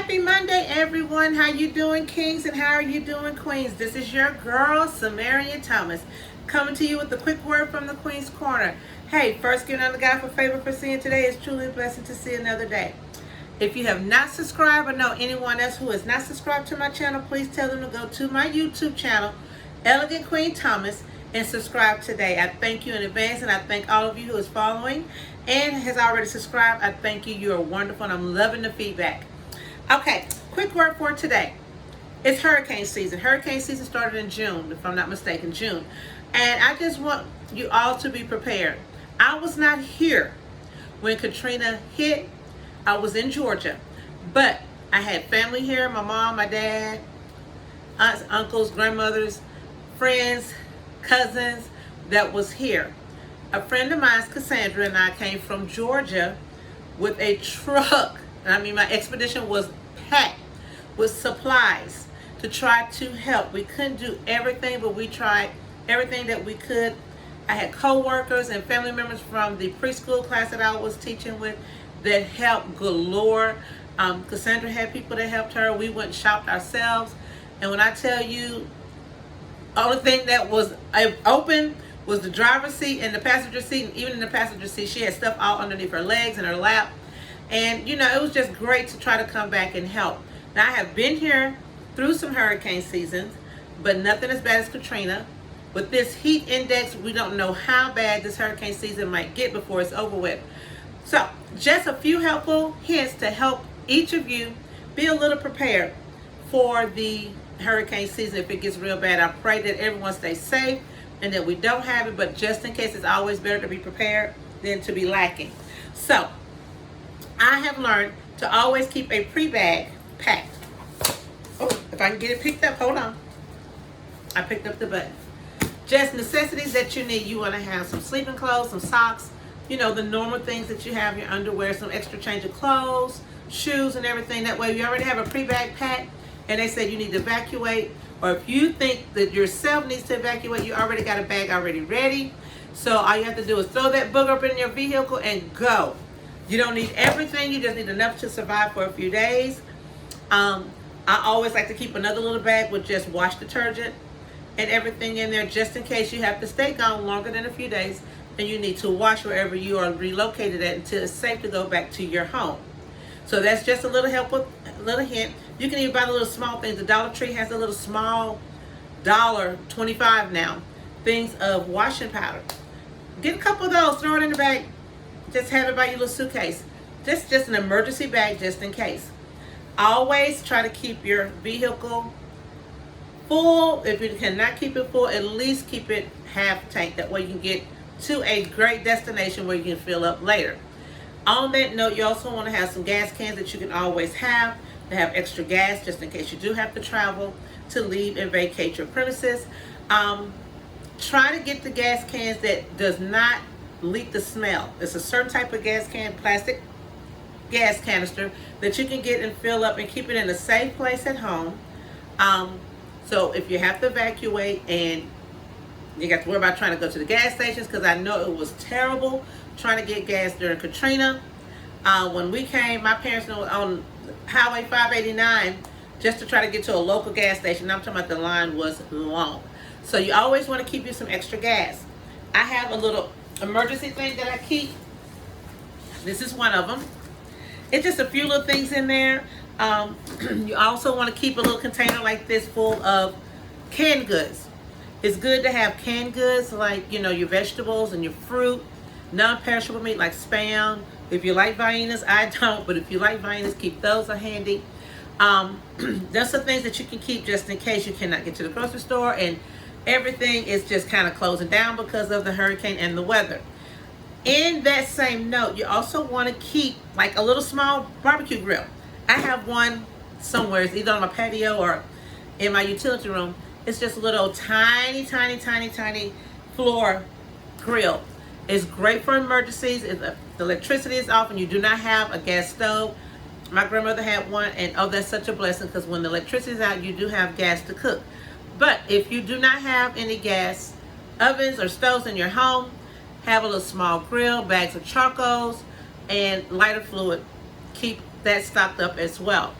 Happy Monday, everyone. How you doing, kings, and how are you doing, queens? This is your girl, Samaria Thomas, coming to you with a quick word from the Queen's Corner. Hey, first giving honor to God for favor for seeing today. It's truly a blessing to see another day. If you have not subscribed or know anyone else who has not subscribed to my channel, please tell them to go to my YouTube channel, Elegant Queen Thomas, and subscribe today. I thank you in advance, and I thank all of you who is following and has already subscribed. I thank you. You are wonderful, and I'm loving the feedback. Okay, quick word for today. It's hurricane season. Hurricane season started in June, if I'm not mistaken, June. And I just want you all to be prepared. I was not here when Katrina hit. I was in Georgia, but I had family here, my mom, my dad, aunts, uncles, grandmothers, friends, cousins that was here. A friend of mine, Cassandra, and I came from Georgia with a truck. I mean, my expedition was packed with supplies to try to help. We couldn't do everything, but we tried everything that we could. I had co-workers and family members from the preschool class that I was teaching with that helped galore. Cassandra had people that helped her. We went and shopped ourselves. And when I tell you, only thing that was open was the driver's seat and the passenger seat. And even in the passenger seat, she had stuff all underneath her legs and her lap. And, you know, it was just great to try to come back and help. Now, I have been here through some hurricane seasons, but nothing as bad as Katrina. With this heat index, we don't know how bad this hurricane season might get before it's over with. So, just a few helpful hints to help each of you be a little prepared for the hurricane season if it gets real bad. I pray that everyone stays safe and that we don't have it, but just in case, it's always better to be prepared than to be lacking. So, I have learned to always keep a pre-bag packed. Oh, if I can get it picked up, hold on. I picked up the button. Just necessities that you need. You want to have some sleeping clothes, some socks, you know, the normal things that you have, your underwear, some extra change of clothes, shoes, and everything. That way you already have a pre-bag packed, and they said you need to evacuate, or if you think that yourself needs to evacuate, you already got a bag already ready. So all you have to do is throw that booger up in your vehicle and go. You don't need everything. You just need enough to survive for a few days. I always like to keep another little bag with just wash detergent and everything in there, just in case you have to stay gone longer than a few days and you need to wash wherever you are relocated at until it's safe to go back to your home. So that's just a little helpful, little hint. You can even buy the little small things. The Dollar Tree has a little small $1.25 now things of washing powder. Get a couple of those, throw it in the bag. Just have it by your little suitcase. Just an emergency bag just in case. Always try to keep your vehicle full. If you cannot keep it full, at least keep it half tank. That way you can get to a great destination where you can fill up later. On that note, you also want to have some gas cans that you can always have to have extra gas just in case you do have to travel to leave and vacate your premises. Try to get the gas cans that does not leak the smell. It's a certain type of gas can, plastic gas canister, that you can get and fill up and keep it in a safe place at home. So if you have to evacuate and you got to worry about trying to go to the gas stations, because I know it was terrible trying to get gas during Katrina. When we came, my parents were on Highway 589 just to try to get to a local gas station. I'm talking about the line was long. So you always want to keep you some extra gas. I have a little emergency thing that I keep. This is one of them. It's just a few little things in there. You also want to keep a little container like this full of canned goods. It's good to have canned goods like, you know, your vegetables and your fruit, non-perishable meat like Spam. If you like Viennas, I don't, but if you like Viennas, keep those handy. There's some things that you can keep just in case you cannot get to the grocery store and everything is just kind of closing down because of the hurricane and the weather. In that same note, you also want to keep like a little small barbecue grill. I have one somewhere. It's either on my patio or in my utility room. It's just a little tiny floor grill. It's great for emergencies. If the electricity is off and you do not have a gas stove. My grandmother had one, and oh, that's such a blessing, because when the electricity is out, you do have gas to cook. But if you do not have any gas ovens or stoves in your home, have a little small grill, bags of charcoals, and lighter fluid. Keep that stocked up as well.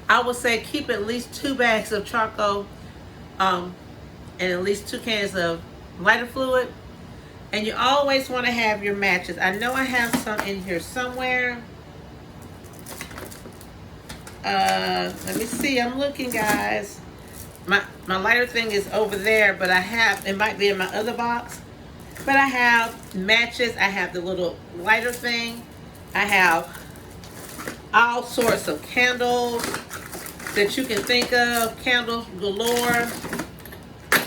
I would say keep at least 2 bags of charcoal and at least 2 cans of lighter fluid. And you always want to have your matches. I know I have some in here somewhere. Let me see. I'm looking, guys. My lighter thing is over there, but I have, it might be in my other box. But I have matches. I have the little lighter thing. I have all sorts of candles that you can think of. Candles galore.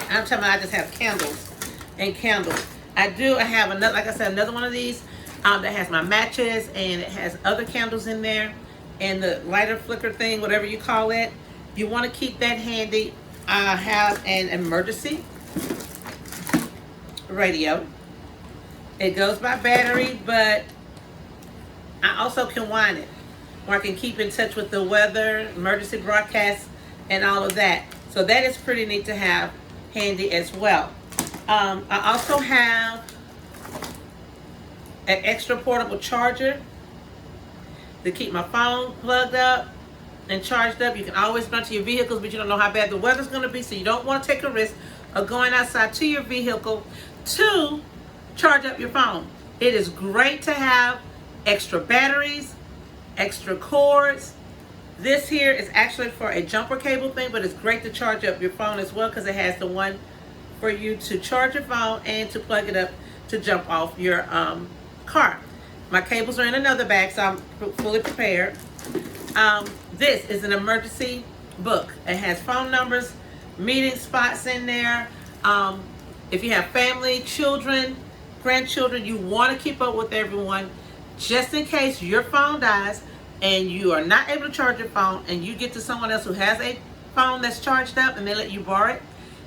I'm talking about I just have candles and candles. I have another, like I said, another one of these that has my matches, and it has other candles in there, and the lighter flicker thing, whatever you call it. You want to keep that handy. I have an emergency radio. It goes by battery, but I also can wind it, or I can keep in touch with the weather, emergency broadcasts, and all of that. So that is pretty neat to have handy as well. I also have an extra portable charger to keep my phone plugged up and charged up. You can always run to your vehicles, but you don't know how bad the weather's going to be, so you don't want to take a risk of going outside to your vehicle to charge up your phone. It is great to have extra batteries, extra cords. This here is actually for a jumper cable thing, but it's great to charge up your phone as well, because it has the one for you to charge your phone and to plug it up to jump off your car. My cables are in another bag, so I'm fully prepared. This is an emergency book. It has phone numbers, meeting spots in there. If you have family, children, grandchildren, you want to keep up with everyone just in case your phone dies and you are not able to charge your phone, and you get to someone else who has a phone that's charged up and they let you borrow it.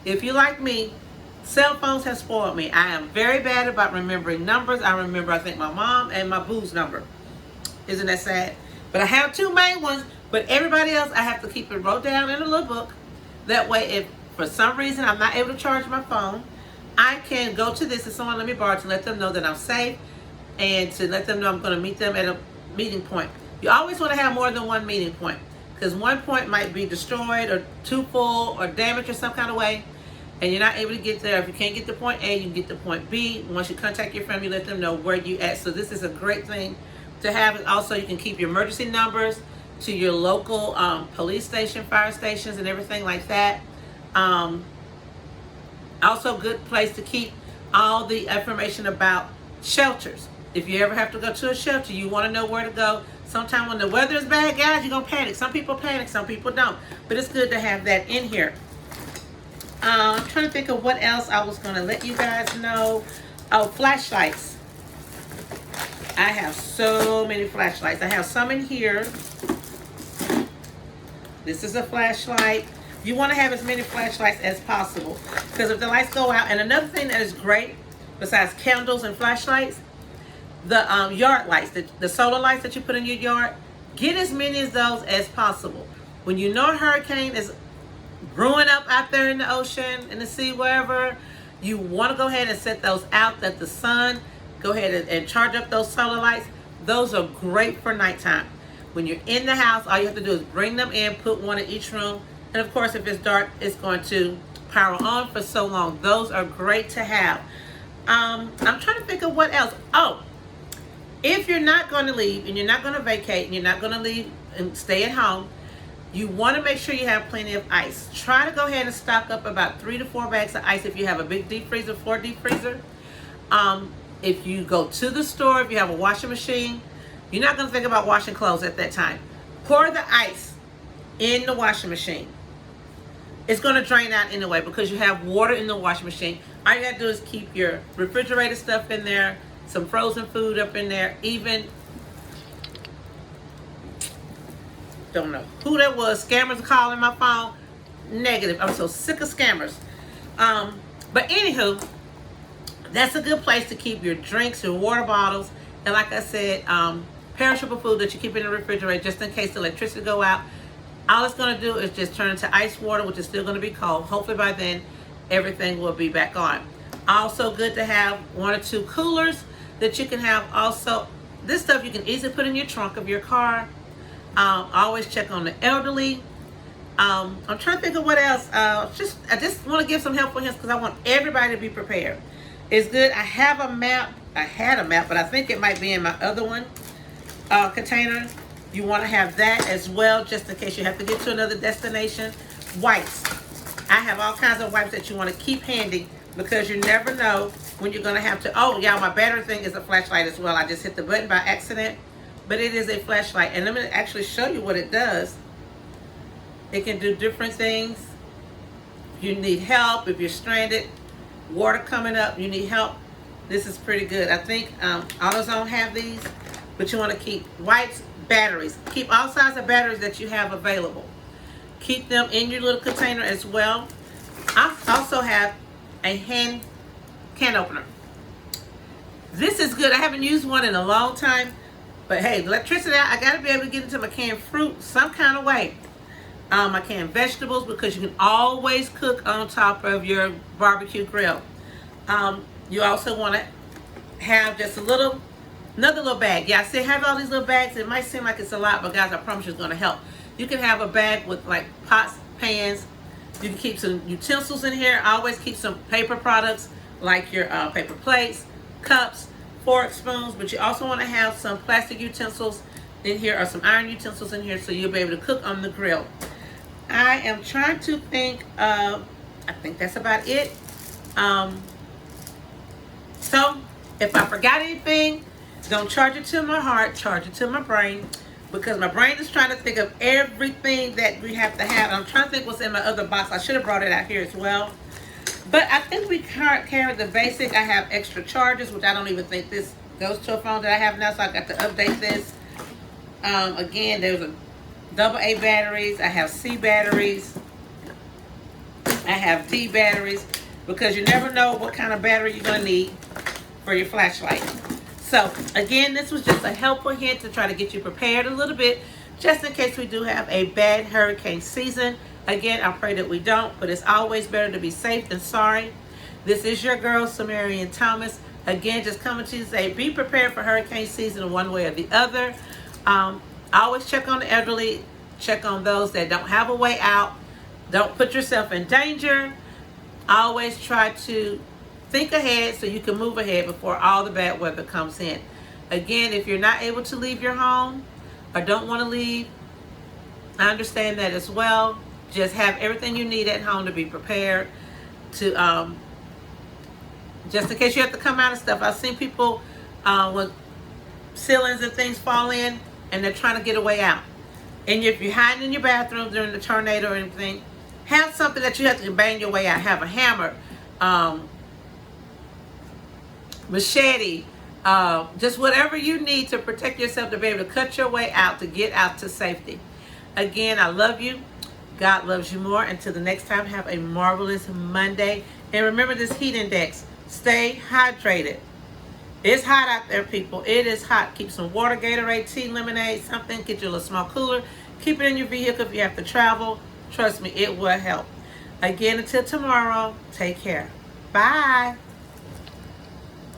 If you like me, cell phones have spoiled me. I am very bad about remembering numbers. I remember, I think, my mom and my boo's number. Isn't that sad? But I have 2 main ones, but everybody else I have to keep it wrote down in a little book. That way, if for some reason I'm not able to charge my phone, I can go to this and someone let me borrow to let them know that I'm safe, and to let them know I'm going to meet them at a meeting point. You always want to have more than one meeting point, because one point might be destroyed or too full or damaged or some kind of way, and you're not able to get there. If you can't get to point A, you can get to point B. Once you contact your family, let them know where you at. So this is a great thing to have. And also, you can keep your emergency numbers to your local police station, fire stations, and everything like that. Also, good place to keep all the information about shelters. If you ever have to go to a shelter, you want to know where to go. Sometimes when the weather is bad, guys, you're going to panic. Some people panic, some people don't. But it's good to have that in here. I'm trying to think of what else I was going to let you guys know. Oh, flashlights. I have so many flashlights. I have some in here. This is a flashlight. You want to have as many flashlights as possible, because if the lights go out, and another thing that is great besides candles and flashlights, the yard lights, the solar lights that you put in your yard, get as many of those as possible. When you know a hurricane is brewing up out there in the ocean, in the sea, wherever, you want to go ahead and set those out, that the sun, go ahead and charge up those solar lights. Those are great for nighttime. When you're in the house, all you have to do is bring them in, put one in each room, and of course, if it's dark, it's going to power on for so long. Those are great to have. I'm trying to think of what else. Oh, if you're not going to leave, and you're not going to vacate, and you're not going to leave and stay at home, you want to make sure you have plenty of ice. Try to go ahead and stock up about 3 to 4 bags of ice if you have a big deep freezer, 4 deep freezer. If you go to the store, if you have a washing machine, you're not going to think about washing clothes at that time. Pour the ice in the washing machine. It's going to drain out anyway because you have water in the washing machine. All you got to do is keep your refrigerated stuff in there, some frozen food up in there, even, don't know who that was, scammers calling my phone. Negative. I'm so sick of scammers. But anywho, that's a good place to keep your drinks, your water bottles, and like I said, perishable food that you keep in the refrigerator just in case the electricity go out. All it's going to do is just turn into ice water, which is still going to be cold. Hopefully by then, everything will be back on. Also good to have 1 or 2 coolers that you can have. Also, this stuff you can easily put in your trunk of your car. Always check on the elderly. I'm trying to think of what else. I just want to give some helpful hints because I want everybody to be prepared. It's good. I have a map. I had a map, but I think it might be in my other one container. You want to have that as well, just in case you have to get to another destination. Wipes. I have all kinds of wipes that you want to keep handy because you never know when you're going to have to. Oh, yeah, my battery thing is a flashlight as well. I just hit the button by accident, but it is a flashlight. And let me actually show you what it does. It can do different things. If you need help, if you're stranded, water coming up, you need help, this is pretty good. I think AutoZone have these, but you want to keep wipes, batteries. Keep all sizes of batteries that you have available. Keep them in your little container as well. I also have a can opener. This is good. I haven't used one in a long time, but hey, electricity, I got to be able to get into my canned fruit some kind of way. My canned vegetables, because you can always cook on top of your barbecue grill. You also want to have just another little bag. Yeah, I say have all these little bags. It might seem like it's a lot, but guys, I promise you it's going to help. You can have a bag with like pots, pans. You can keep some utensils in here. I always keep some paper products like your paper plates, cups, forks, spoons, but you also want to have some plastic utensils in here or some iron utensils in here so you'll be able to cook on the grill. I am trying to think of, I think that's about it. So if I forgot anything, don't charge it to my heart, charge it to my brain, because my brain is trying to think of everything that we have to have. I'm trying to think what's in my other box. I should have brought it out here as well. But I think we carry the basic. I have extra chargers, which I don't even think this goes to a phone that I have now, so I got to update this. Again, there's a AA batteries. I have C batteries. I have D batteries, because you never know what kind of battery you're going to need for your flashlight. So again, this was just a helpful hint to try to get you prepared a little bit, just in case we do have a bad hurricane season. Again, I pray that we don't, but it's always better to be safe than sorry. This is your girl, Samarian Thomas. Again, just coming to you to say, be prepared for hurricane season in one way or the other. Always check on the elderly, check on those that don't have a way out. Don't put yourself in danger. Always try to think ahead so you can move ahead before all the bad weather comes in. Again, if you're not able to leave your home or don't want to leave, I understand that as well. Just have everything you need at home to be prepared to, just in case you have to come out of stuff. I've seen people when ceilings and things fall in and they're trying to get a way out. And if you're hiding in your bathroom during the tornado or anything, have something that you have to bang your way out. Have a hammer, machete, just whatever you need to protect yourself to be able to cut your way out, to get out to safety. Again, I love you. God loves you more. Until the next time, have a marvelous Monday. And remember this heat index. Stay hydrated. It's hot out there, people. It is hot. Keep some water, Gatorade, tea, lemonade, something. Get you a little small cooler. Keep it in your vehicle if you have to travel. Trust me, it will help. Again, until tomorrow, take care. Bye.